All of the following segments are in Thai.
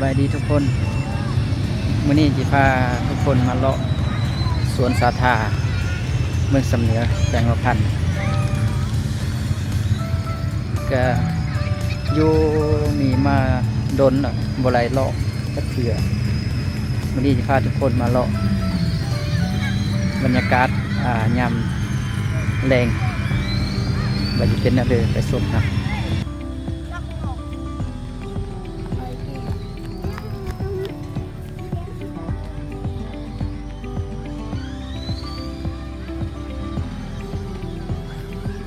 ายดีทุกคนมื้อนี้จิพาทุกคนมาเลาะสวนสาธาเมืองสำเหนือแขวงหัวพันก็อยู่นี่มาดนบ่ไรเลาะจักเทื่อมื้อนี้จิพาทุกคนมาเลาะบรรยากาศยามแรงว่าจะเป็นอะไรไปชมนะ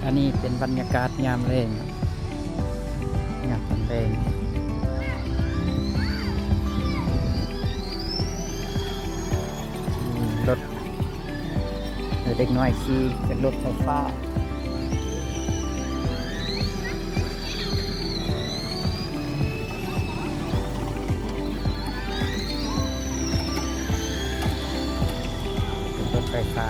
อันนี้เป็นบรรยากาศยามแรงยามแรงรถเด็กน้อยขี่เป็นรถไฟฟ้ารถไฟฟ้า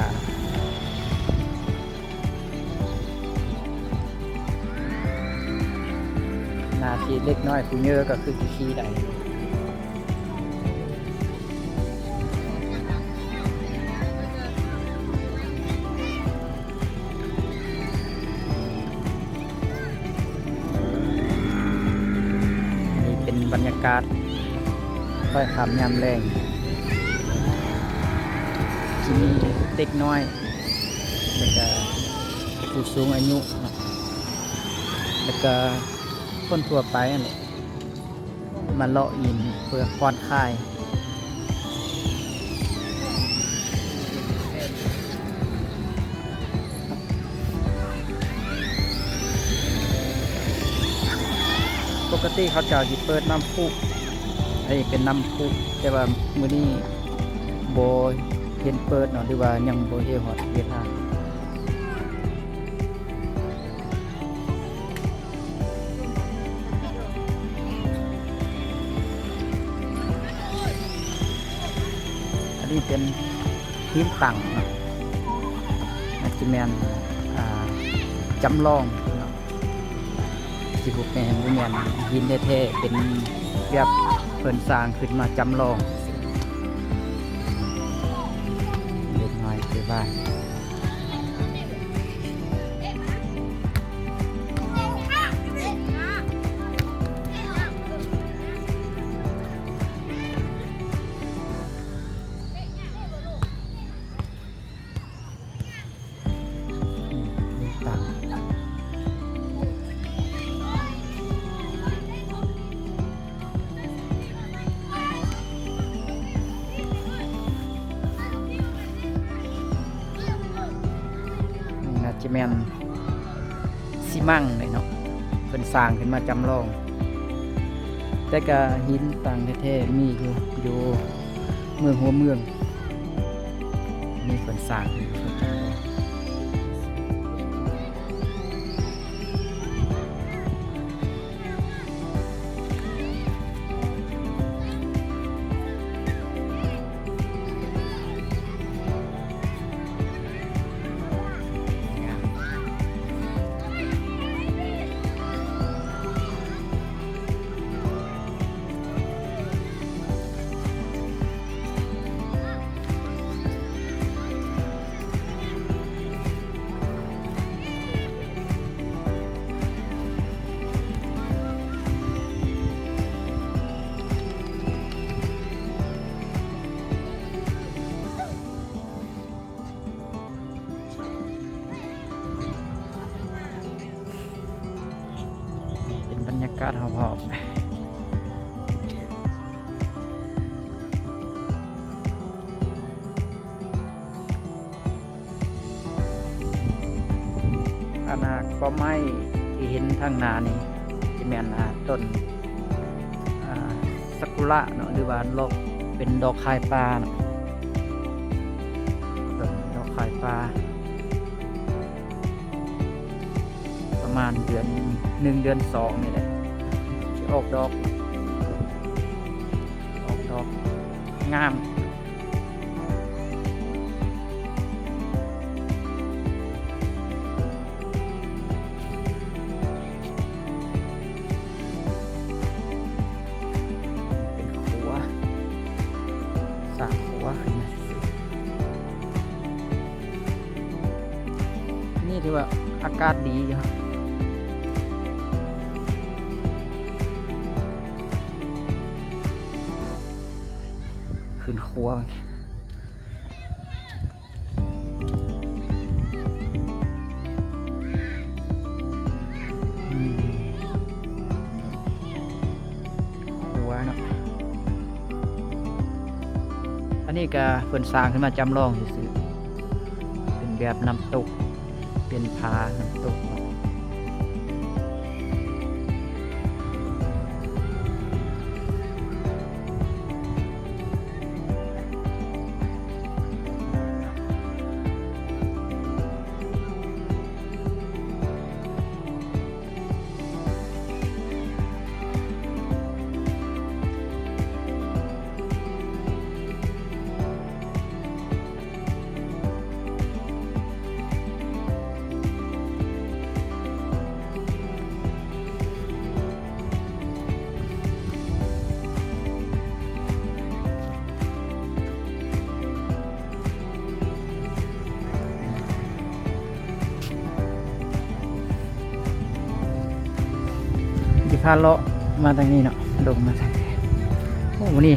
หน้าที่เล็กน้อยผู้เยอะก็คือขี่ได้นี่เป็นบรรยากาศค่อยขับยามแรงที่นี่เด็กน้อยแล้วก็ผู้สูงอายุแล้วก็คนทั่วไปนี่มาเลาะอินเพื่อผ่อนคลายปกติเขาจะเปิดน้ำพุเป็นน้ำพุแต่ว่ามื้อนี้โบเห็นเปิดเนาะหรือว่ายังโบเฮฮอดเวลาอันนี้เป็นหินตั้งเนาะอาจจะแม่นจำลองเนาะสิบุกแม่นบ่แม่นหินแท้ๆเป็นแบบเพิ่นสร้างขึ้นมาจำลองเล็กน้อยคือบ้านต่างน่าจะแม่นซีมั่งเลยเนาะเป็นสร้างขึ้นมาจำลองแต่ก็หินต่างแท้ๆมีอยู่เมืองหัวเมืองมีเป็นสร้างบรรยากาศหอบๆอันนาก็ไม่ที่เห็นทางนานี่ที่แม่นต้นซากุระเนาะหรือว่าเป็นดอกคายปลาเนาะต้นดอกคายปลาประมาณเดือน1เดือน2นี่แหละจะออกดอกงามเป็น ถือว่าอากาศดีอยู่ครับขึ้นครัวครัวเนาะอันนี้ก็เพิ่นสร้างขึ้นมาจำลองซื่อๆเป็นแบบน้ำตกเป็นผาน้ำตกที่พาเลาะมาทางนี้เนาะลงมาทางนี้โอ้นี่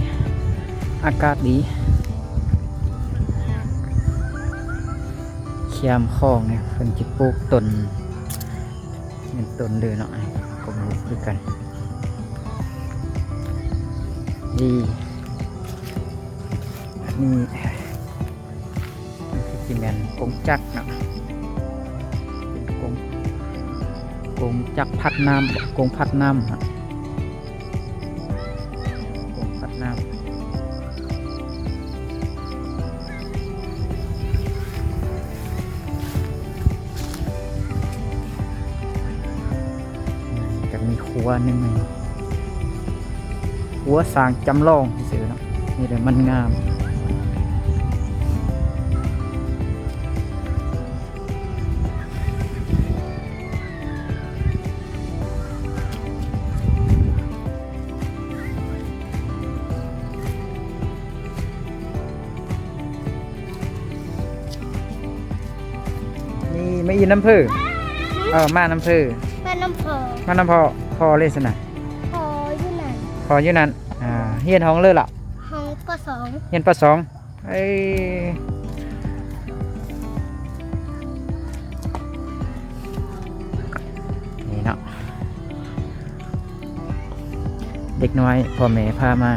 อากาศดีเขียมคลองเนี่ยเพิ่นจิปลูกต้นเป็นต้นเลยเนาะก็รู้คือกันดีนี่คือจิแมนกงจักรเนาะเป็นกงจักรพัดน้ำกงพัดน้ำฮะกงพัดน้ำจะมีครัวหนึ่งครัวสร้างจำลองซื่อๆเนาะนี่เลยมันงามนี่ไม่อินน้ำผึ้งมาน้ำผึ้ง บ้านน้ำพอ มาน้ำพอเลยสนะ พออยู่นั่น พออยู่นั่นเฮียนห้องเลยล่ะ ห้องก็สอง เฮียนป .2 เอ้ยนี่เนาะเด็กน้อยพ่อแม่พามา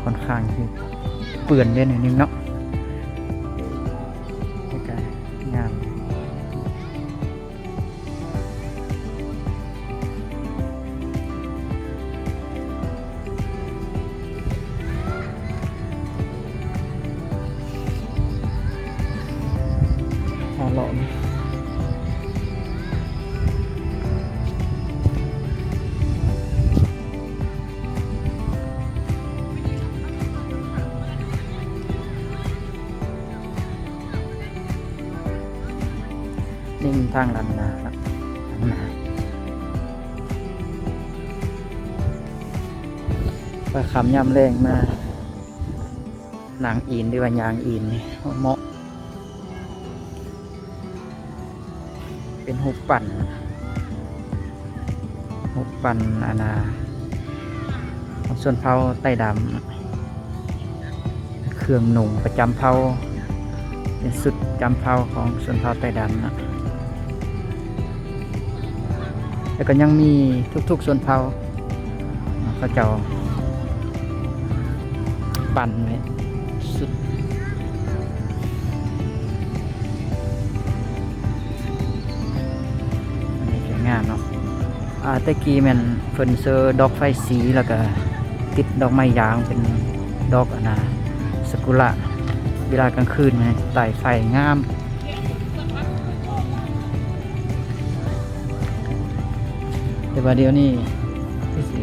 ค่อนข้างที่เปื่อนเล่นหน่อยนึงเนาะงามหล่อนี่ทางลำนาครับลำนาปลาคำยำแรงมาหนังอินหรือว่ายางอินนี่เหมาะเป็นหุบปั่นอาณาของส่วนเผาไต้ดำเครื่องหนุ่งประจำเผาเป็นสุดจำเผาของส่วนเผาไต้ดำนะแล้วก็ยังมีทุกๆส่วนเผาเขาเจ้าปั่นไว้สุดอันนี้สวยงามเนาะตะกี้มันเฟิร์นเซอร์ดอกไฟสีแล้วก็ติดดอกไม้ยางเป็นดอกสกุระเวลากลางคืนไงไต่ไฟงามแต่ว่าเดี๋ยวนี้สิ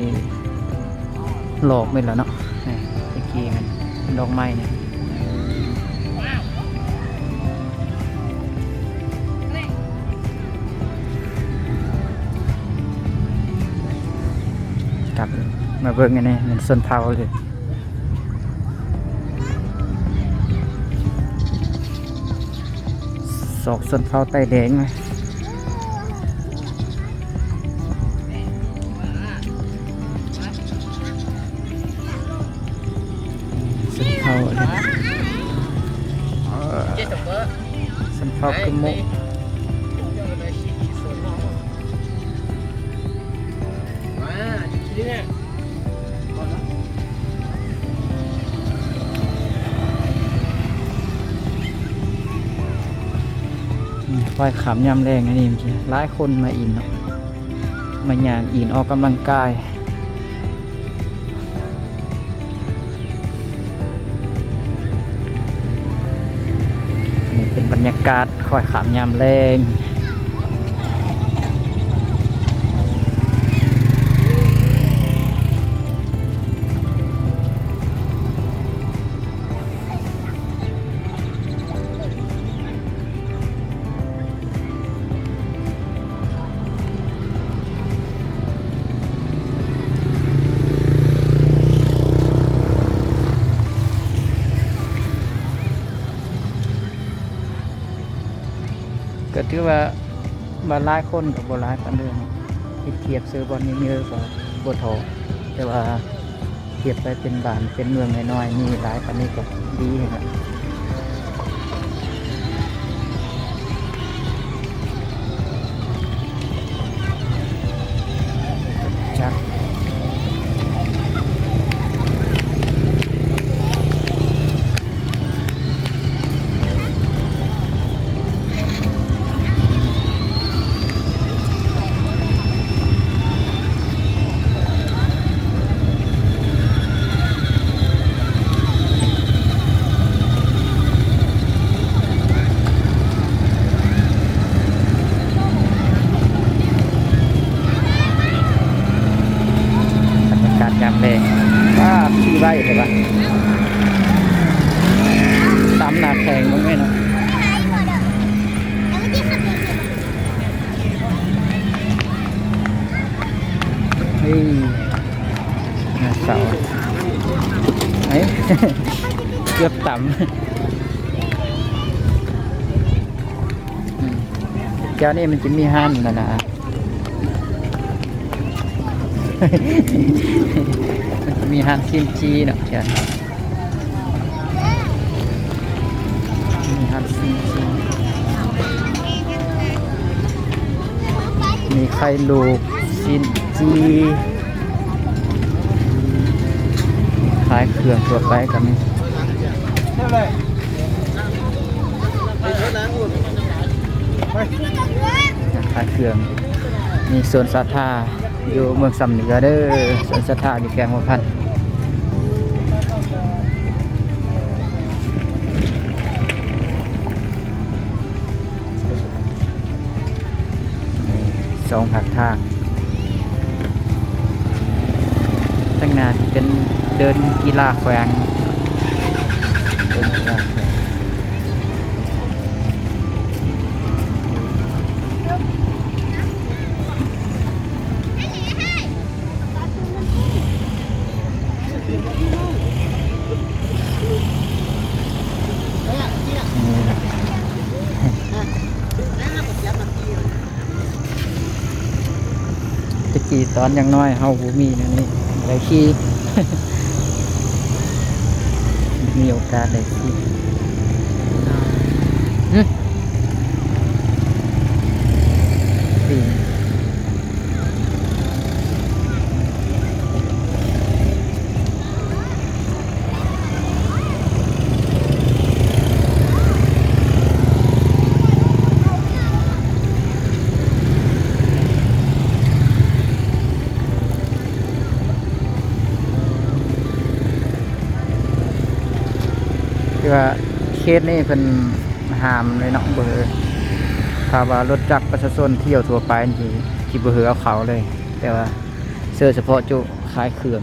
หลอกไม่แล้วเนาะตะกี้มันดอกไม้เนี่ย มาเบิ่งอันนี้มันส้นเผาเลยศอกส้นเผาไตแดงไหมส้นเผาเลยส้นเผากระมุกควายขามยำแรงอันนี้เมื่อกี้หลายคนมาอินเนาะมาย่างอินออกกำลังกายนี่เป็นบรรยากาศควายขามยำแรงก็ถือว่าบาหลายคนกับบหลายปานเดิมเทียบซื้อบอลเยอะๆกับบทอแต่ว่าเทียบไปเป็นบ้านเป็นเมืองน้อยๆนี่หลายปานนี้ก็ดีครับจักยามแรงว่าพี่ไว้เลยปะตามหนาแข่งมั้งไหมเนาะเฮ้ยเสาไอ้ เกือบต่ำเจ้านี่มันจะมีห้ามนะมันจะมีฮันซิมจีเนาะเช่นมีฮันซิมจีมีไข่ลูกซินจีขายเครื่องตัวไปกับมีขายเครื่องมีสวนสาธาอยู่เมืองสำเหนือเด้อสวนสถานอยู่แกงหัวพันสองผักทางตั้งนานเป็นเดินกีฬาแขวงเดินกีฬาแขวงตะกี้ตอนยังน้อยเฮาบ่มีนะนี่ได้ขี่ มีโอกาสได้ขี่ปีที่ว่าเคสนี่เป็นห้ามเลยเนาะเบอร์ถ้าว่ารถจักรประชาชนเที่ยวทั่วไปนี่ที่บ่เหือเอาเขาเลยแต่ว่าเสื้อเฉพาะจุขายเครื่อง